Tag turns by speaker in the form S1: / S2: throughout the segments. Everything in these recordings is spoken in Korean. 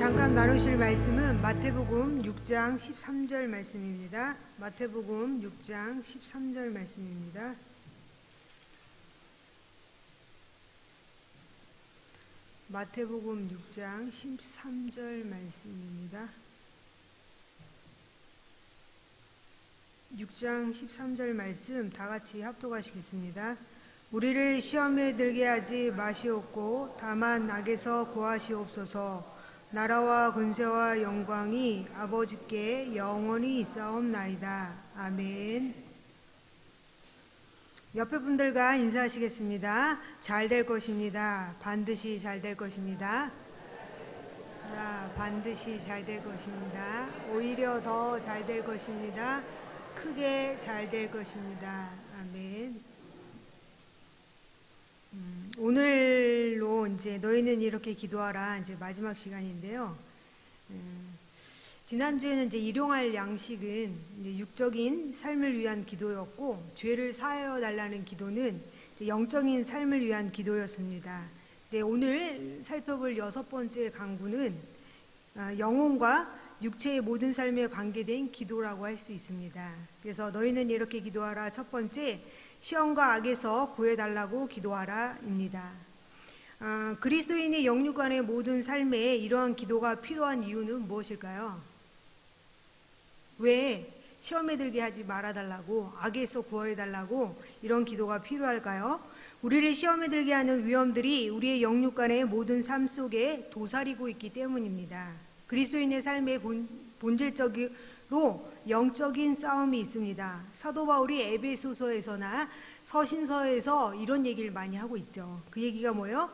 S1: 잠깐 나누실 말씀은 마태복음 6장 13절 말씀입니다. 마태복음 6장 13절 말씀입니다. 마태복음 6장 13절 말씀입니다. 6장 13절 말씀 다 같이 합독하시겠습니다. 우리를 시험에 들게 하지 마시옵고 다만 악에서 구하시옵소서. 나라와 권세와 영광이 아버지께 영원히 있사옵나이다. 아멘. 옆에 분들과 인사하시겠습니다. 잘 될 것입니다. 반드시 잘 될 것입니다. 반드시 잘 될 것입니다. 오히려 더 잘 될 것입니다. 크게 잘 될 것입니다. 아멘. 오늘로 이제 너희는 이렇게 기도하라 이제 마지막 시간인데요. 지난주에는 이제 일용할 양식은 이제 육적인 삶을 위한 기도였고, 죄를 사하여 달라는 기도는 영적인 삶을 위한 기도였습니다. 네, 오늘 살펴볼 6번째 강구는 영혼과 육체의 모든 삶에 관계된 기도라고 할 수 있습니다. 그래서 너희는 이렇게 기도하라. 첫 번째, 시험과 악에서 구해달라고 기도하라입니다. 그리스도인의 영육 안의 모든 삶에 이러한 기도가 필요한 이유는 무엇일까요? 왜 시험에 들게 하지 말아달라고, 악에서 구해달라고 이런 기도가 필요할까요? 우리를 시험에 들게 하는 위험들이 우리의 영육 안의 모든 삶 속에 도사리고 있기 때문입니다. 그리스도인의 삶의 본질적으로 영적인 싸움이 있습니다. 사도 바울이 에베소서에서나 서신서에서 이런 얘기를 많이 하고 있죠. 그 얘기가 뭐예요?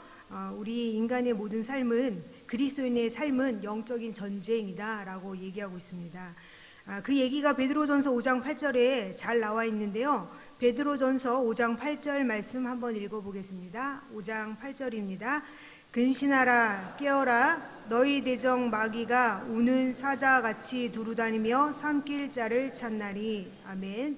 S1: 우리 인간의 모든 삶은, 그리스도인의 삶은 영적인 전쟁이다 라고 얘기하고 있습니다. 그 얘기가 베드로전서 5장 8절에 잘 나와 있는데요. 베드로전서 5장 8절 말씀 한번 읽어보겠습니다. 5장 8절입니다. 근신하라, 깨어라, 너희 대적 마귀가 우는 사자같이 두루다니며 삼킬 자를 찾나니. 아멘.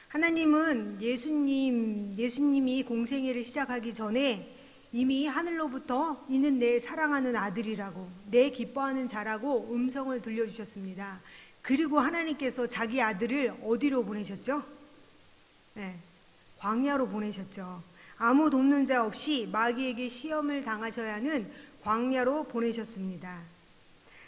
S1: 하나님은 예수님이 공생애를 시작하기 전에 이미 하늘로부터 이는 내 사랑하는 아들이라고, 내 기뻐하는 자라고 음성을 들려주셨습니다. 그리고 하나님께서 자기 아들을 어디로 보내셨죠? 네, 광야로 보내셨죠. 아무 돕는 자 없이 마귀에게 시험을 당하셔야 하는 광야로 보내셨습니다.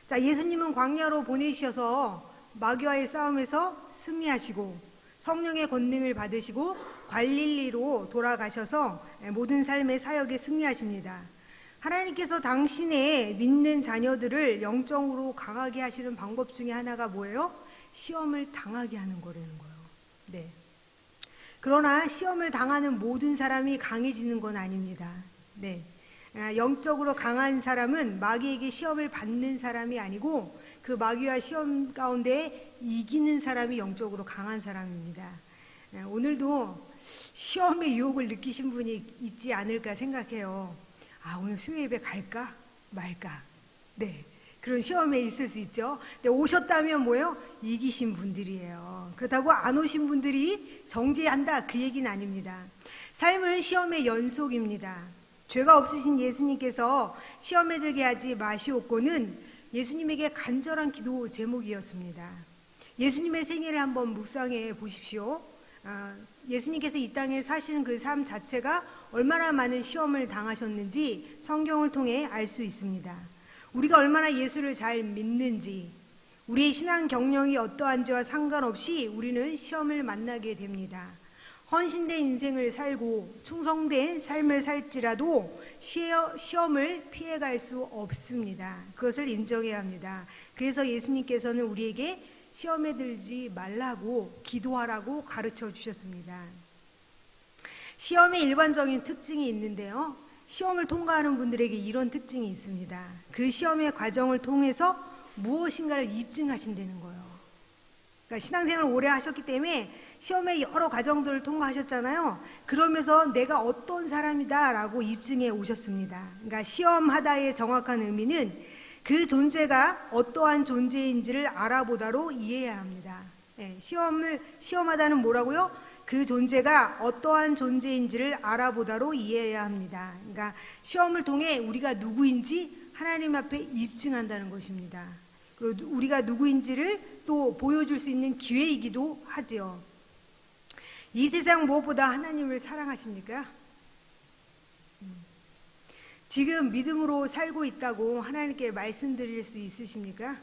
S1: 자, 예수님은 광야로 보내셔서 마귀와의 싸움에서 승리하시고 성령의 권능을 받으시고 갈릴리로 돌아가셔서 모든 삶의 사역에 승리하십니다. 하나님께서 당신의 믿는 자녀들을 영적으로 강하게 하시는 방법 중에 하나가 뭐예요? 시험을 당하게 하는 거라는 거예요. 네. 그러나 시험을 당하는 모든 사람이 강해지는 건 아닙니다. 네. 영적으로 강한 사람은 마귀에게 시험을 받는 사람이 아니고 그 마귀와 시험 가운데 이기는 사람이 영적으로 강한 사람입니다. 오늘도 시험의 유혹을 느끼신 분이 있지 않을까 생각해요. 오늘 수요 예배 갈까 말까. 네. 그런 시험에 있을 수 있죠. 근데 오셨다면 뭐예요? 이기신 분들이에요. 그렇다고 안 오신 분들이 정죄한다, 그 얘기는 아닙니다. 삶은 시험의 연속입니다. 죄가 없으신 예수님께서 시험에 들게 하지 마시옵고는 예수님에게 간절한 기도 제목이었습니다. 예수님의 생애를 한번 묵상해 보십시오. 예수님께서 이 땅에 사시는 그 삶 자체가 얼마나 많은 시험을 당하셨는지 성경을 통해 알 수 있습니다. 우리가 얼마나 예수를 잘 믿는지, 우리의 신앙 경력이 어떠한지와 상관없이 우리는 시험을 만나게 됩니다. 헌신된 인생을 살고 충성된 삶을 살지라도 시험을 피해갈 수 없습니다. 그것을 인정해야 합니다. 그래서 예수님께서는 우리에게 시험에 들지 말라고 기도하라고 가르쳐 주셨습니다. 시험의 일반적인 특징이 있는데요. 시험을 통과하는 분들에게 이런 특징이 있습니다. 그 시험의 과정을 통해서 무엇인가를 입증하신다는 거예요. 그러니까 신앙생활을 오래 하셨기 때문에 시험의 여러 과정들을 통과하셨잖아요. 그러면서 내가 어떤 사람이다 라고 입증해 오셨습니다. 그러니까 시험하다의 정확한 의미는 그 존재가 어떠한 존재인지를 알아보다로 이해해야 합니다. 시험하다는 뭐라고요? 그 존재가 어떠한 존재인지를 알아보다로 이해해야 합니다. 그러니까 시험을 통해 우리가 누구인지 하나님 앞에 입증한다는 것입니다. 그리고 우리가 누구인지를 또 보여줄 수 있는 기회이기도 하지요. 이 세상 무엇보다 하나님을 사랑하십니까? 지금 믿음으로 살고 있다고 하나님께 말씀드릴 수 있으십니까?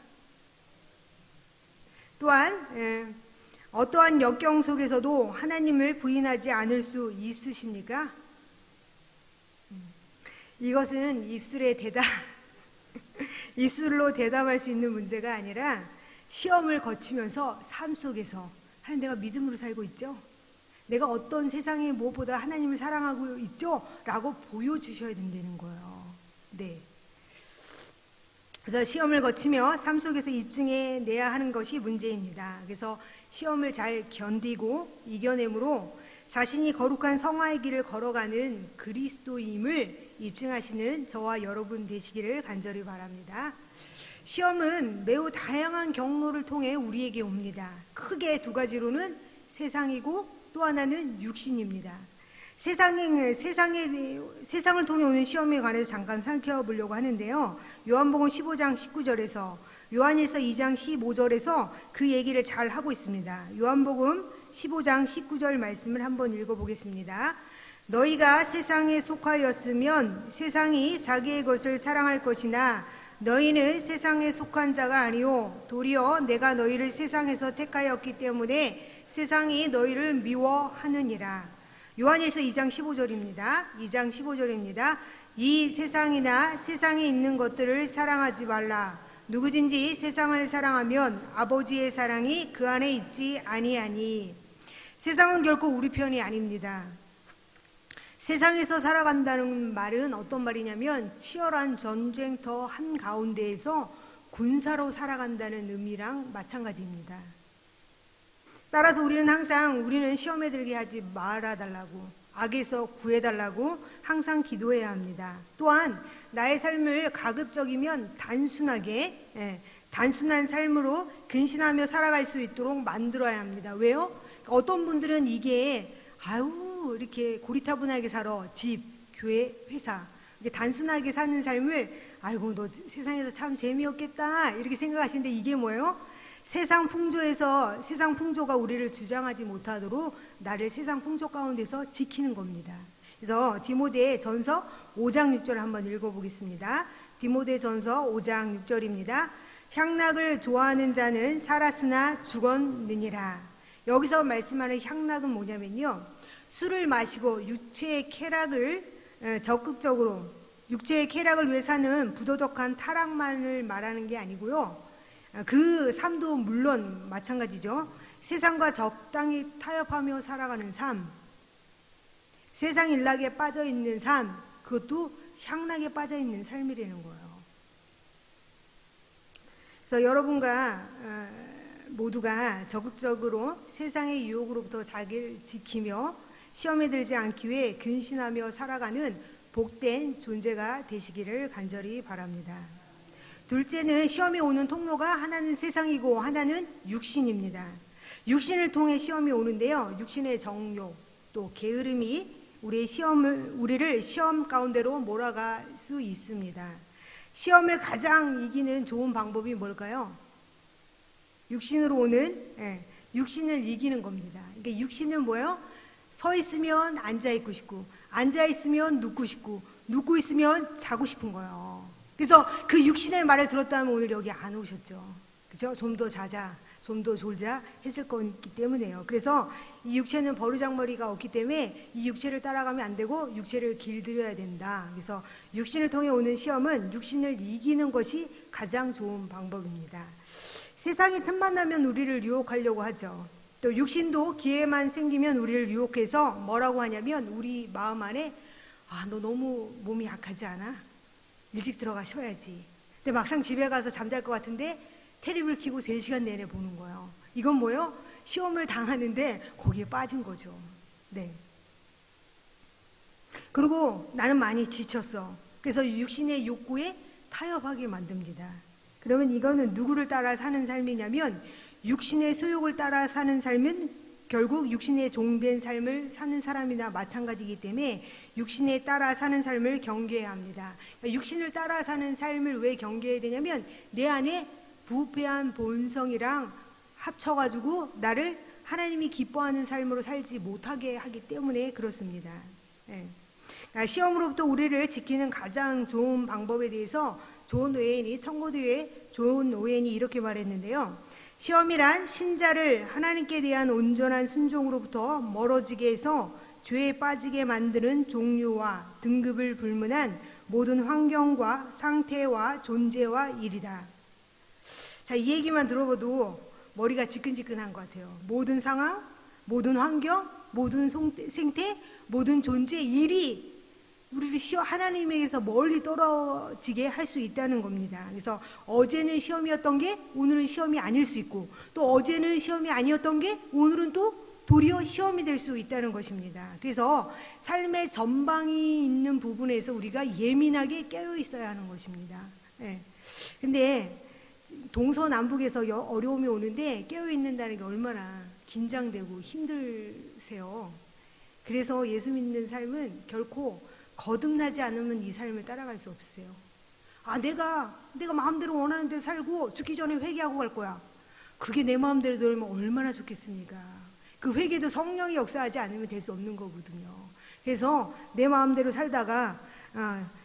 S1: 또한 어떠한 역경 속에서도 하나님을 부인하지 않을 수 있으십니까? 이것은 입술로 대답할 수 있는 문제가 아니라 시험을 거치면서 삶 속에서 하나님, 내가 믿음으로 살고 있죠? 내가 어떤 세상의 무엇보다 하나님을 사랑하고 있죠? 라고 보여주셔야 된다는 거예요. 네. 그래서 시험을 거치며 삶 속에서 입증해내야 하는 것이 문제입니다. 그래서 시험을 잘 견디고 이겨내므로 자신이 거룩한 성화의 길을 걸어가는 그리스도임을 입증하시는 저와 여러분 되시기를 간절히 바랍니다. 시험은 매우 다양한 경로를 통해 우리에게 옵니다. 크게 두 가지로는 세상이고 또 하나는 육신입니다. 세상을 통해 오는 시험에 관해서 잠깐 살펴보려고 하는데요. 요한복음 15장 19절에서 요한일서 2장 15절에서 그 얘기를 잘 하고 있습니다. 요한복음 15장 19절 말씀을 한번 읽어보겠습니다. 너희가 세상에 속하였으면 세상이 자기의 것을 사랑할 것이나 너희는 세상에 속한 자가 아니요 도리어 내가 너희를 세상에서 택하였기 때문에 세상이 너희를 미워하느니라. 요한일서 2장 15절입니다. 2장 15절입니다. 이 세상이나 세상에 있는 것들을 사랑하지 말라. 누구든지 세상을 사랑하면 아버지의 사랑이 그 안에 있지 아니하니. 세상은 결코 우리 편이 아닙니다. 세상에서 살아간다는 말은 어떤 말이냐면 치열한 전쟁터 한가운데에서 군사로 살아간다는 의미랑 마찬가지입니다. 따라서 우리는 시험에 들게 하지 말아달라고, 악에서 구해달라고 항상 기도해야 합니다. 또한 나의 삶을 가급적이면 단순한 삶으로 근신하며 살아갈 수 있도록 만들어야 합니다. 왜요? 어떤 분들은 이게 이렇게 고리타분하게 살아. 집, 교회, 회사. 이렇게 단순하게 사는 삶을 너 세상에서 참 재미없겠다 이렇게 생각하시는데 이게 뭐예요? 세상 풍조가 우리를 주장하지 못하도록 나를 세상 풍조 가운데서 지키는 겁니다. 그래서 디모데 전서 5장 6절 한번 읽어보겠습니다. 디모데 전서 5장 6절입니다. 향락을 좋아하는 자는 살았으나 죽었느니라. 여기서 말씀하는 향락은 뭐냐면요, 술을 마시고 육체의 쾌락을 위해 사는 부도덕한 타락만을 말하는 게 아니고요, 그 삶도 물론 마찬가지죠. 세상과 적당히 타협하며 살아가는 삶, 세상 일락에 빠져있는 삶, 그것도 향락에 빠져있는 삶이라는 거예요. 그래서 여러분과 모두가 적극적으로 세상의 유혹으로부터 자기를 지키며 시험에 들지 않기 위해 근신하며 살아가는 복된 존재가 되시기를 간절히 바랍니다. 둘째는 시험이 오는 통로가 하나는 세상이고 하나는 육신입니다. 육신을 통해 시험이 오는데요, 육신의 정욕 또 게으름이 우리를 시험 가운데로 몰아갈 수 있습니다. 시험을 가장 이기는 좋은 방법이 뭘까요? 육신을 이기는 겁니다. 그러니까 육신은 뭐예요? 서 있으면 앉아 있고 싶고, 앉아 있으면 눕고 싶고, 눕고 있으면 자고 싶은 거예요. 그래서 그 육신의 말을 들었다면 오늘 여기 안 오셨죠. 그죠? 좀 더 자자, 좀 더 졸자 했을 거기 때문에요. 그래서 이 육체는 버르장머리가 없기 때문에 이 육체를 따라가면 안 되고 육체를 길들여야 된다. 그래서 육신을 통해 오는 시험은 육신을 이기는 것이 가장 좋은 방법입니다. 세상이 틈만 나면 우리를 유혹하려고 하죠. 또 육신도 기회만 생기면 우리를 유혹해서 뭐라고 하냐면 우리 마음 안에 너 너무 몸이 약하지 않아? 일찍 들어가 쉬어야지. 근데 막상 집에 가서 잠잘 것 같은데 테레비를 켜고 3시간 내내 보는 거예요. 이건 뭐예요? 시험을 당하는데 거기에 빠진 거죠. 네. 그리고 나는 많이 지쳤어. 그래서 육신의 욕구에 타협하게 만듭니다. 그러면 이거는 누구를 따라 사는 삶이냐면 육신의 소욕을 따라 사는 삶은 결국 육신의 종된 삶을 사는 사람이나 마찬가지이기 때문에 육신에 따라 사는 삶을 경계해야 합니다. 육신을 따라 사는 삶을 왜 경계해야 되냐면 내 안에 부패한 본성이랑 합쳐가지고 나를 하나님이 기뻐하는 삶으로 살지 못하게 하기 때문에 그렇습니다. 시험으로부터 우리를 지키는 가장 좋은 방법에 대해서 존 오웬이, 청고도의 존 오웬이 이렇게 말했는데요. 시험이란 신자를 하나님께 대한 온전한 순종으로부터 멀어지게 해서 죄에 빠지게 만드는 종류와 등급을 불문한 모든 환경과 상태와 존재와 일이다. 자, 이 얘기만 들어봐도 머리가 지끈지끈한 것 같아요. 모든 상황, 모든 환경, 모든 생태, 모든 존재, 일이 우리를 하나님에게서 멀리 떨어지게 할 수 있다는 겁니다. 그래서 어제는 시험이었던 게 오늘은 시험이 아닐 수 있고, 또 어제는 시험이 아니었던 게 오늘은 또 도리어 시험이 될 수 있다는 것입니다. 그래서 삶의 전방이 있는 부분에서 우리가 예민하게 깨어 있어야 하는 것입니다. 근데 동서남북에서 어려움이 오는데 깨어 있는다는 게 얼마나 긴장되고 힘들세요. 그래서 예수 믿는 삶은 결코 거듭나지 않으면 이 삶을 따라갈 수 없어요. 내가 마음대로 원하는 대로 살고 죽기 전에 회개하고 갈 거야. 그게 내 마음대로 되면 얼마나 좋겠습니까? 그 회개도 성령이 역사하지 않으면 될 수 없는 거거든요. 그래서 내 마음대로 살다가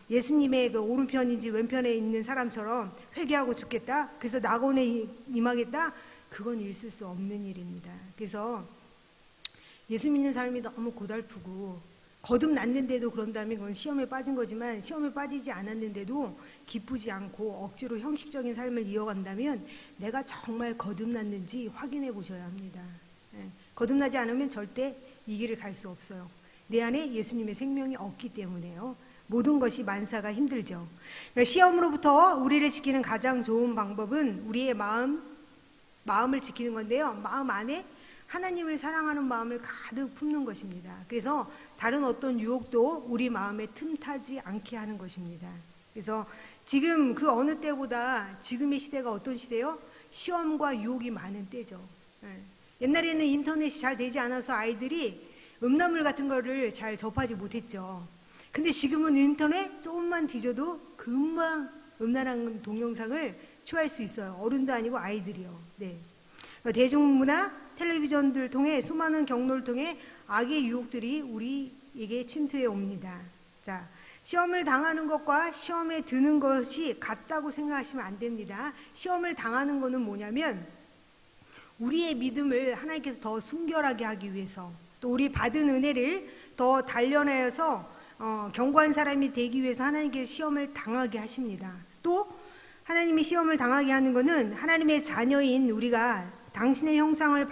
S1: 예수님의 그 오른편인지 왼편에 있는 사람처럼 회개하고 죽겠다. 그래서 낙원에 임하겠다. 그건 있을 수 없는 일입니다. 그래서 예수 믿는 사람이 너무 고달프고 거듭났는데도 그런다면 그건 시험에 빠진 거지만 시험에 빠지지 않았는데도 기쁘지 않고 억지로 형식적인 삶을 이어간다면 내가 정말 거듭났는지 확인해 보셔야 합니다. 거듭나지 않으면 절대 이 길을 갈 수 없어요. 내 안에 예수님의 생명이 없기 때문에요. 모든 것이 만사가 힘들죠. 시험으로부터 우리를 지키는 가장 좋은 방법은 우리의 마음을 지키는 건데요. 마음 안에 하나님을 사랑하는 마음을 가득 품는 것입니다. 그래서 다른 어떤 유혹도 우리 마음에 틈타지 않게 하는 것입니다. 그래서 지금 그 어느 때보다 지금의 시대가 어떤 시대요? 시험과 유혹이 많은 때죠. 옛날에는 인터넷이 잘 되지 않아서 아이들이 음란물 같은 거를 잘 접하지 못했죠. 근데 지금은 인터넷 조금만 뒤져도 금방 음란한 동영상을 취할 수 있어요. 어른도 아니고 아이들이요. 대중문화, 텔레비전들 통해 수많은 경로를 통해 악의 유혹들이 우리에게 침투해 옵니다. 자, 시험을 당하는 것과 시험에 드는 것이 같다고 생각하시면 안 됩니다. 시험을 당하는 것은 뭐냐면 우리의 믿음을 하나님께서 더 순결하게 하기 위해서, 또 우리 받은 은혜를 더 단련하여서 견고한 사람이 되기 위해서 하나님께서 시험을 당하게 하십니다. 또 하나님이 시험을 당하게 하는 것은 하나님의 자녀인 우리가 당신의 형상을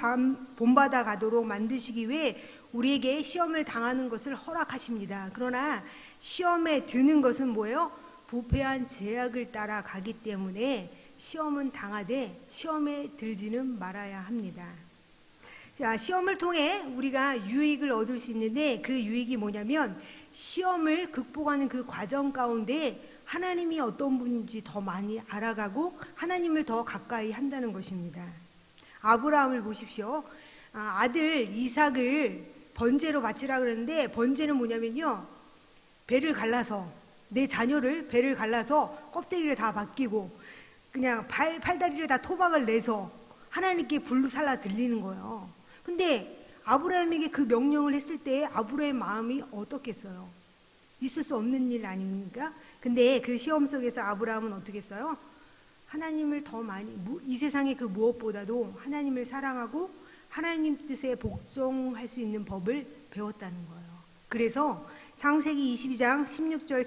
S1: 본받아 가도록 만드시기 위해 우리에게 시험을 당하는 것을 허락하십니다. 그러나 시험에 드는 것은 뭐예요? 부패한 제약을 따라 가기 때문에 시험은 당하되 시험에 들지는 말아야 합니다. 자, 시험을 통해 우리가 유익을 얻을 수 있는데 그 유익이 뭐냐면 시험을 극복하는 그 과정 가운데 하나님이 어떤 분인지 더 많이 알아가고 하나님을 더 가까이 한다는 것입니다. 아브라함을 보십시오. 아들 이삭을 번제로 바치라 그러는데 번제는 뭐냐면요, 배를 갈라서 내 자녀를 배를 갈라서 껍데기를 다 벗기고 그냥 팔다리를 다 토막을 내서 하나님께 불로 살라 들리는 거예요. 근데 아브라함에게 그 명령을 했을 때 아브라함의 마음이 어떻겠어요? 있을 수 없는 일 아닙니까? 근데 그 시험 속에서 아브라함은 어떻게 했어요? 하나님을 더 많이, 이 세상의 그 무엇보다도 하나님을 사랑하고 하나님 뜻에 복종할 수 있는 법을 배웠다는 거예요. 그래서 창세기 22장 16절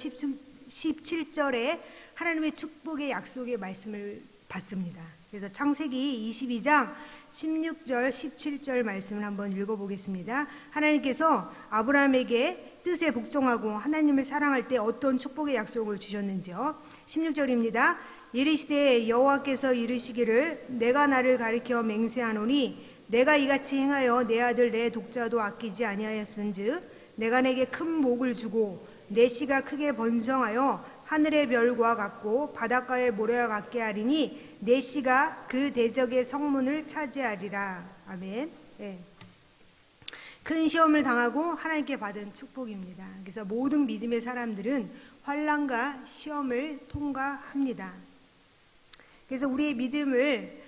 S1: 17절에 하나님의 축복의 약속의 말씀을 받습니다. 그래서 창세기 22장 16절 17절 말씀을 한번 읽어보겠습니다. 하나님께서 아브라함에게 뜻에 복종하고 하나님을 사랑할 때 어떤 축복의 약속을 주셨는지요. 16절입니다. 이르시되 여호와께서 이르시기를 내가 나를 가리켜 맹세하노니 내가 이같이 행하여 내 아들 내 독자도 아끼지 아니하였은즉 내가 내게 큰 복을 주고 내 씨가 크게 번성하여 하늘의 별과 같고 바닷가의 모래와 같게 하리니 내 씨가 그 대적의 성문을 차지하리라. 아멘. 네. 큰 시험을 당하고 하나님께 받은 축복입니다. 그래서 모든 믿음의 사람들은 환난과 시험을 통과합니다. 그래서 우리의 믿음을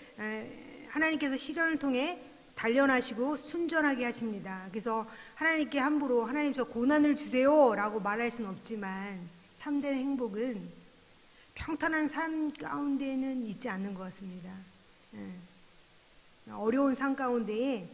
S1: 하나님께서 시련을 통해 단련하시고 순전하게 하십니다. 그래서 하나님께 함부로 하나님 저 고난을 주세요 라고 말할 수는 없지만 참된 행복은 평탄한 삶 가운데는 있지 않는 것 같습니다. 어려운 삶 가운데에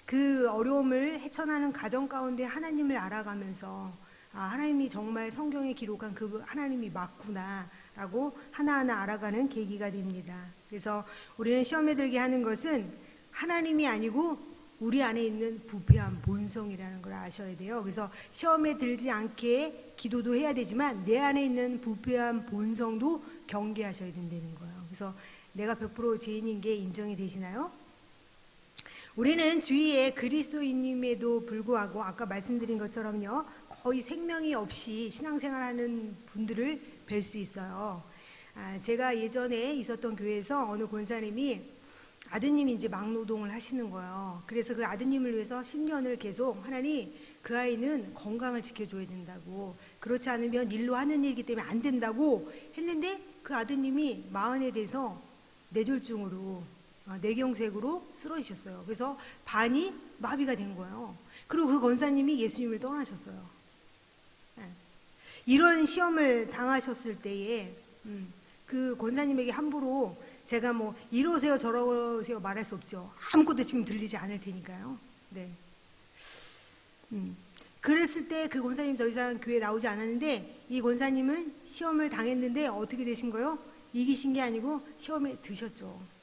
S1: 그 어려움을 헤쳐나는 가정 가운데 하나님을 알아가면서 하나님이 정말 성경에 기록한 그 하나님이 맞구나 라고 하나하나 알아가는 계기가 됩니다. 그래서 우리는 시험에 들게 하는 것은 하나님이 아니고 우리 안에 있는 부패한 본성이라는 걸 아셔야 돼요. 그래서 시험에 들지 않게 기도도 해야 되지만 내 안에 있는 부패한 본성도 경계하셔야 된다는 거예요. 그래서 내가 100% 죄인인 게 인정이 되시나요? 우리는 주위에 그리스도인임에도 불구하고 아까 말씀드린 것처럼요, 거의 생명이 없이 신앙생활하는 분들을 뵐 수 있어요. 제가 예전에 있었던 교회에서 어느 권사님이 아드님이 이제 막노동을 하시는 거예요. 그래서 그 아드님을 위해서 10년을 계속 하나님 그 아이는 건강을 지켜줘야 된다고, 그렇지 않으면 일로 하는 일이기 때문에 안 된다고 했는데 그 아드님이 마흔에 돼서 뇌졸중으로 뇌경색으로 쓰러지셨어요. 그래서 반이 마비가 된 거예요. 그리고 그 권사님이 예수님을 떠나셨어요. 이런 시험을 당하셨을 때에 그 권사님에게 함부로 제가 뭐 이러세요 저러세요 말할 수 없죠. 아무것도 지금 들리지 않을 테니까요. 네. 그랬을 때 그 권사님 더 이상 교회에 나오지 않았는데 이 권사님은 시험을 당했는데 어떻게 되신 거예요? 이기신 게 아니고 시험에 드셨죠.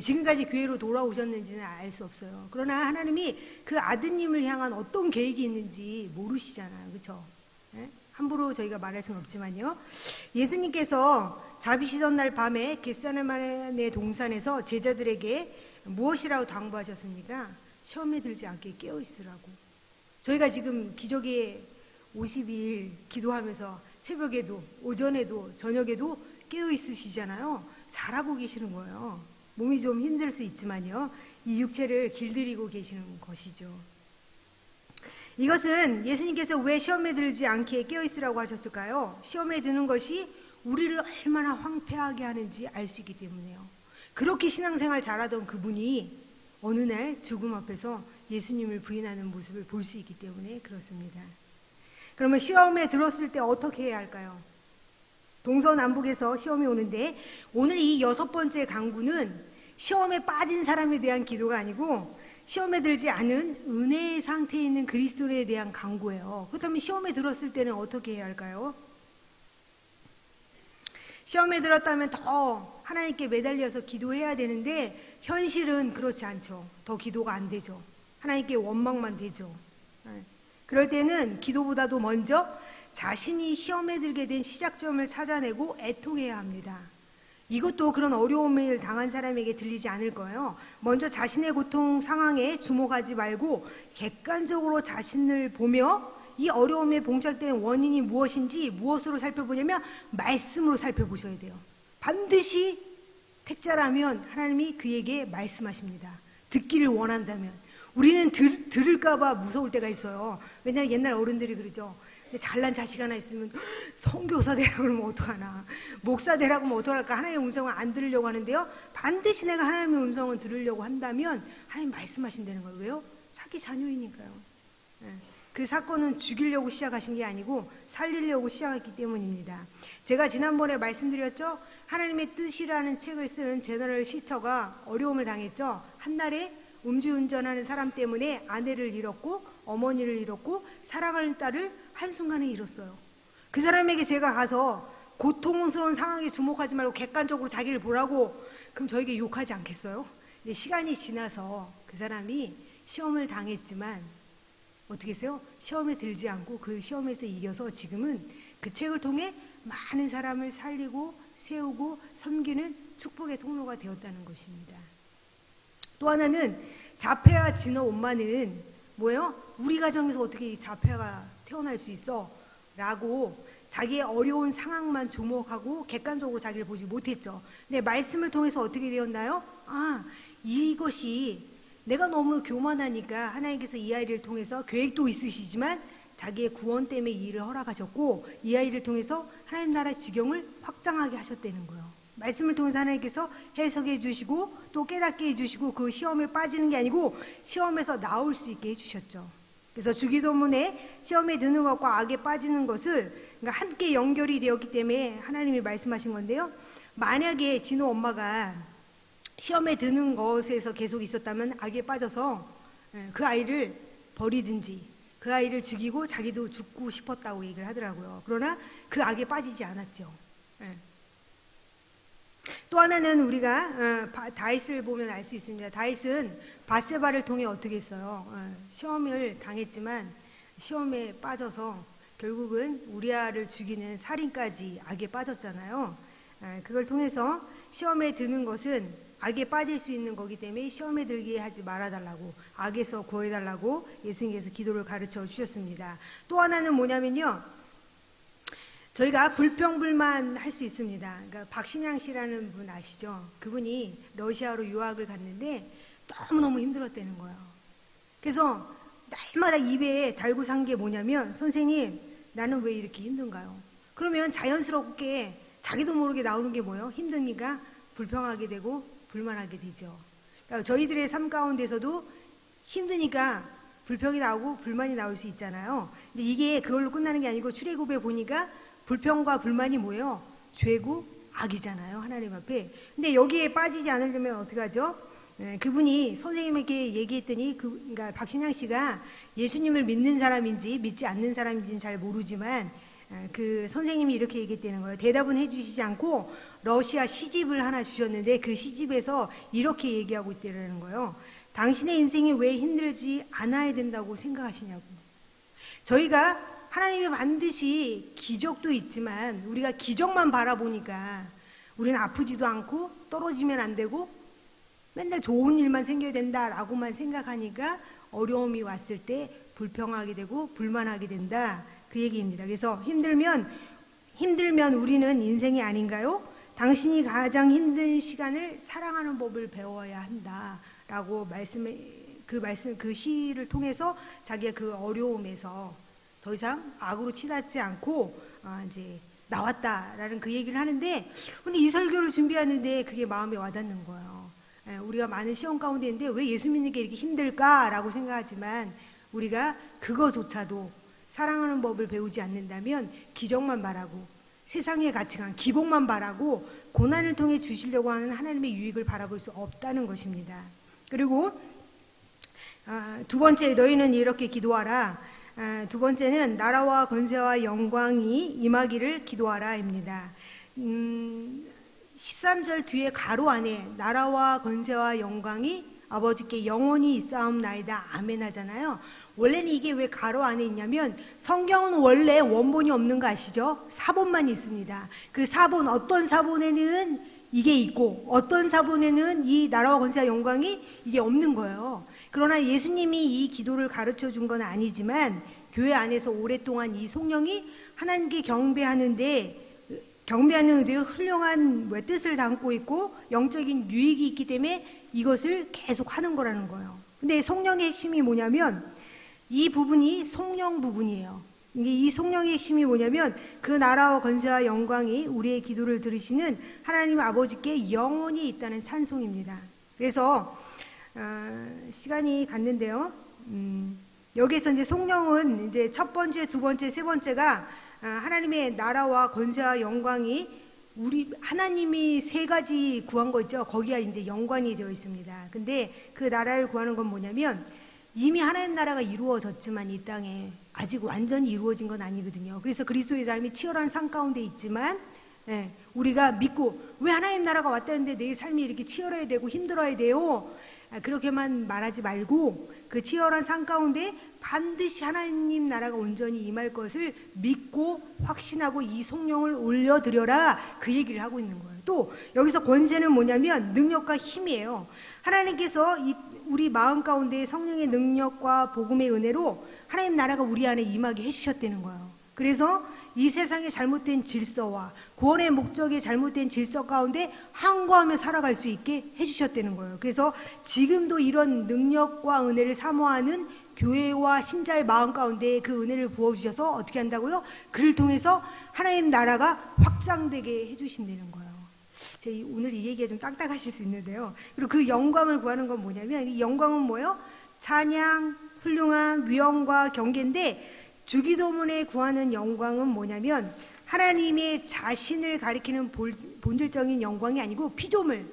S1: 지금까지 교회로 돌아오셨는지는 알 수 없어요. 그러나 하나님이 그 아드님을 향한 어떤 계획이 있는지 모르시잖아요. 그렇죠? 네? 함부로 저희가 말할 수는 없지만요. 예수님께서 자비시던 날 밤에 겟세마네 동산에서 제자들에게 무엇이라고 당부하셨습니까? 시험에 들지 않게 깨어 있으라고. 저희가 지금 기적의 52일 기도하면서 새벽에도 오전에도 저녁에도 깨어 있으시잖아요. 잘하고 계시는 거예요. 몸이 좀 힘들 수 있지만요, 이 육체를 길들이고 계시는 것이죠. 이것은 예수님께서 왜 시험에 들지 않게 깨어있으라고 하셨을까요? 시험에 드는 것이 우리를 얼마나 황폐하게 하는지 알 수 있기 때문에요. 그렇게 신앙생활 잘하던 그분이 어느 날 죽음 앞에서 예수님을 부인하는 모습을 볼 수 있기 때문에 그렇습니다. 그러면 시험에 들었을 때 어떻게 해야 할까요? 동서남북에서 시험이 오는데 오늘 이 6번째 강구는 시험에 빠진 사람에 대한 기도가 아니고 시험에 들지 않은 은혜의 상태에 있는 그리스도인에 대한 강구예요. 그렇다면 시험에 들었을 때는 어떻게 해야 할까요? 시험에 들었다면 더 하나님께 매달려서 기도해야 되는데 현실은 그렇지 않죠. 더 기도가 안 되죠. 하나님께 원망만 되죠. 그럴 때는 기도보다도 먼저 자신이 시험에 들게 된 시작점을 찾아내고 애통해야 합니다. 이것도 그런 어려움을 당한 사람에게 들리지 않을 거예요. 먼저 자신의 고통 상황에 주목하지 말고 객관적으로 자신을 보며 이 어려움에 봉착된 원인이 무엇인지 무엇으로 살펴보냐면 말씀으로 살펴보셔야 돼요. 반드시 택자라면 하나님이 그에게 말씀하십니다. 듣기를 원한다면. 우리는 들을까 봐 무서울 때가 있어요. 왜냐하면 옛날 어른들이 그러죠. 잘난 자식 하나 있으면 선교사 되라고 그러면 어떡하나, 목사 되라고 하면 어떡할까, 하나님의 음성을 안 들으려고 하는데요, 반드시 내가 하나님의 음성을 들으려고 한다면 하나님 말씀하신다는 거예요. 왜요? 자기 자녀이니까요. 그 사건은 죽이려고 시작하신 게 아니고 살리려고 시작했기 때문입니다. 제가 지난번에 말씀드렸죠. 하나님의 뜻이라는 책을 쓴 제너럴 시처가 어려움을 당했죠. 한날에 음주운전하는 사람 때문에 아내를 잃었고 어머니를 잃었고 사랑하는 딸을 한순간에 잃었어요. 그 사람에게 제가 가서 고통스러운 상황에 주목하지 말고 객관적으로 자기를 보라고, 그럼 저에게 욕하지 않겠어요? 근데 시간이 지나서 그 사람이 시험을 당했지만 어떻게 했어요? 시험에 들지 않고 그 시험에서 이겨서 지금은 그 책을 통해 많은 사람을 살리고 세우고 섬기는 축복의 통로가 되었다는 것입니다. 또 하나는 자폐아 진호 엄마는 뭐예요? 우리 가정에서 어떻게 이 자폐아가 태어날 수 있어? 라고 자기의 어려운 상황만 주목하고 객관적으로 자기를 보지 못했죠. 근데 말씀을 통해서 어떻게 되었나요? 이것이 내가 너무 교만하니까 하나님께서 이 아이를 통해서 계획도 있으시지만 자기의 구원 때문에 이 일을 허락하셨고, 이 아이를 통해서 하나님 나라 지경을 확장하게 하셨다는 거예요. 말씀을 통해서 하나님께서 해석해 주시고 또 깨닫게 해주시고, 그 시험에 빠지는 게 아니고 시험에서 나올 수 있게 해주셨죠. 그래서 주기도문에 시험에 드는 것과 악에 빠지는 것을 그러니까 함께 연결이 되었기 때문에 하나님이 말씀하신 건데요. 만약에 진호 엄마가 시험에 드는 것에서 계속 있었다면 악에 빠져서 그 아이를 버리든지 그 아이를 죽이고 자기도 죽고 싶었다고 얘기를 하더라고요. 그러나 그 악에 빠지지 않았죠. 또 하나는 우리가 다윗을 보면 알 수 있습니다. 다윗은 밧세바를 통해 어떻게 했어요? 시험을 당했지만 시험에 빠져서 결국은 우리아를 죽이는 살인까지 악에 빠졌잖아요. 그걸 통해서 시험에 드는 것은 악에 빠질 수 있는 거기 때문에 시험에 들게 하지 말아달라고, 악에서 구해달라고 예수님께서 기도를 가르쳐 주셨습니다. 또 하나는 뭐냐면요, 저희가 불평불만 할 수 있습니다. 그러니까 박신양 씨라는 분 아시죠? 그분이 러시아로 유학을 갔는데 너무너무 힘들었다는 거예요. 그래서 날마다 입에 달고 산 게 뭐냐면, 선생님 나는 왜 이렇게 힘든가요? 그러면 자연스럽게 자기도 모르게 나오는 게 뭐예요? 힘드니까 불평하게 되고 불만하게 되죠. 그러니까 저희들의 삶 가운데서도 힘드니까 불평이 나오고 불만이 나올 수 있잖아요. 근데 이게 그걸로 끝나는 게 아니고 출애굽에 보니까 불평과 불만이 뭐예요? 죄고 악이잖아요, 하나님 앞에. 근데 여기에 빠지지 않으려면 어떻게 하죠? 그분이 선생님에게 얘기했더니 그러니까 박신양 씨가 예수님을 믿는 사람인지 믿지 않는 사람인지는 잘 모르지만 그 선생님이 이렇게 얘기했다는 거예요. 대답은 해주시지 않고 러시아 시집을 하나 주셨는데 그 시집에서 이렇게 얘기하고 있다는 거예요. 당신의 인생이 왜 힘들지 않아야 된다고 생각하시냐고. 저희가 하나님이 반드시 기적도 있지만 우리가 기적만 바라보니까 우리는 아프지도 않고 떨어지면 안 되고 맨날 좋은 일만 생겨야 된다라고만 생각하니까 어려움이 왔을 때 불평하게 되고 불만하게 된다, 그 얘기입니다. 그래서 힘들면 우리는 인생이 아닌가요? 당신이 가장 힘든 시간을 사랑하는 법을 배워야 한다라고 그 시를 통해서 자기가 그 어려움에서 더 이상 악으로 치닫지 않고 이제 나왔다라는 그 얘기를 하는데, 근데 이 설교를 준비하는데 그게 마음에 와닿는 거예요. 우리가 많은 시험 가운데 있는데 왜 예수 믿는 게 이렇게 힘들까라고 생각하지만 우리가 그거조차도 사랑하는 법을 배우지 않는다면 기적만 바라고 세상의 가치관, 기복만 바라고 고난을 통해 주시려고 하는 하나님의 유익을 바라볼 수 없다는 것입니다. 그리고 두 번째, 너희는 이렇게 기도하라. 두 번째는 나라와 권세와 영광이 임하기를 기도하라입니다. 13절 뒤에 가로 안에 나라와 권세와 영광이 아버지께 영원히 있사옵나이다 아멘 하잖아요. 원래는 이게 왜 가로 안에 있냐면 성경은 원래 원본이 없는 거 아시죠? 사본만 있습니다. 그 사본, 어떤 사본에는 이게 있고 어떤 사본에는 이 나라와 권세와 영광이 이게 없는 거예요. 그러나 예수님이 이 기도를 가르쳐 준 건 아니지만 교회 안에서 오랫동안 이 성령이 하나님께 경배하는 의도에 훌륭한 뜻을 담고 있고 영적인 유익이 있기 때문에 이것을 계속 하는 거라는 거예요. 근데 성령의 핵심이 뭐냐면 이 부분이 성령 부분이에요. 이 성령의 핵심이 뭐냐면 그 나라와 권세와 영광이 우리의 기도를 들으시는 하나님 아버지께 영원히 있다는 찬송입니다. 그래서 시간이 갔는데요. 여기에서 이제 성령은 이제 첫 번째, 두 번째, 세 번째가 하나님의 나라와 권세와 영광이 우리 하나님이 세 가지 구한 거 있죠. 거기가 이제 연관이 되어 있습니다. 근데 그 나라를 구하는 건 뭐냐면 이미 하나님 나라가 이루어졌지만 이 땅에 아직 완전히 이루어진 건 아니거든요. 그래서 그리스도의 삶이 치열한 삶 가운데 있지만 우리가 믿고 왜 하나님 나라가 왔다는데 내 삶이 이렇게 치열해야 되고 힘들어야 돼요? 그렇게만 말하지 말고 그 치열한 삶 가운데 반드시 하나님 나라가 온전히 임할 것을 믿고 확신하고 이 성령을 올려드려라, 그 얘기를 하고 있는 거예요. 또 여기서 권세는 뭐냐면 능력과 힘이에요. 하나님께서 우리 마음 가운데 성령의 능력과 복음의 은혜로 하나님 나라가 우리 안에 임하게 해주셨다는 거예요. 그래서 이 세상의 잘못된 질서와 구원의 목적의 잘못된 질서 가운데 항거하며 살아갈 수 있게 해주셨다는 거예요. 그래서 지금도 이런 능력과 은혜를 사모하는 교회와 신자의 마음 가운데 그 은혜를 부어주셔서 어떻게 한다고요? 그를 통해서 하나님 나라가 확장되게 해주신다는 거예요. 오늘 이 얘기가 좀 딱딱하실 수 있는데요. 그리고 그 영광을 구하는 건 뭐냐면, 이 영광은 뭐예요? 찬양, 훌륭한 위엄과 경계인데, 주기도문에 구하는 영광은 뭐냐면 하나님의 자신을 가리키는 본질적인 영광이 아니고 피조물,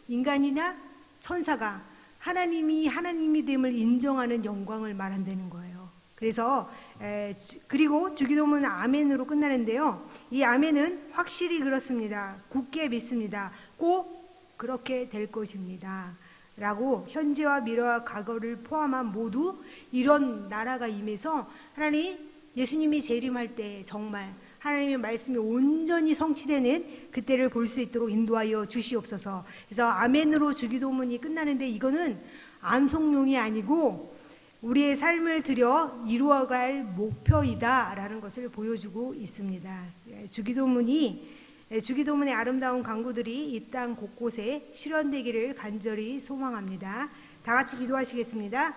S1: 인간이나 천사가 하나님이 됨을 인정하는 영광을 말한다는 거예요. 그래서 그리고 주기도문은 아멘으로 끝나는데요. 이 아멘은 확실히 그렇습니다. 굳게 믿습니다. 꼭 그렇게 될 것입니다. 라고 현재와 미래와 과거를 포함한 모두 이런 나라가 임해서 하나님 예수님이 재림할 때 정말 하나님의 말씀이 온전히 성취되는 그때를 볼 수 있도록 인도하여 주시옵소서. 그래서 아멘으로 주기도문이 끝나는데 이거는 암송용이 아니고 우리의 삶을 들여 이루어갈 목표이다라는 것을 보여주고 있습니다. 주기도문의 아름다운 강구들이 이 땅 곳곳에 실현되기를 간절히 소망합니다. 다 같이 기도하시겠습니다.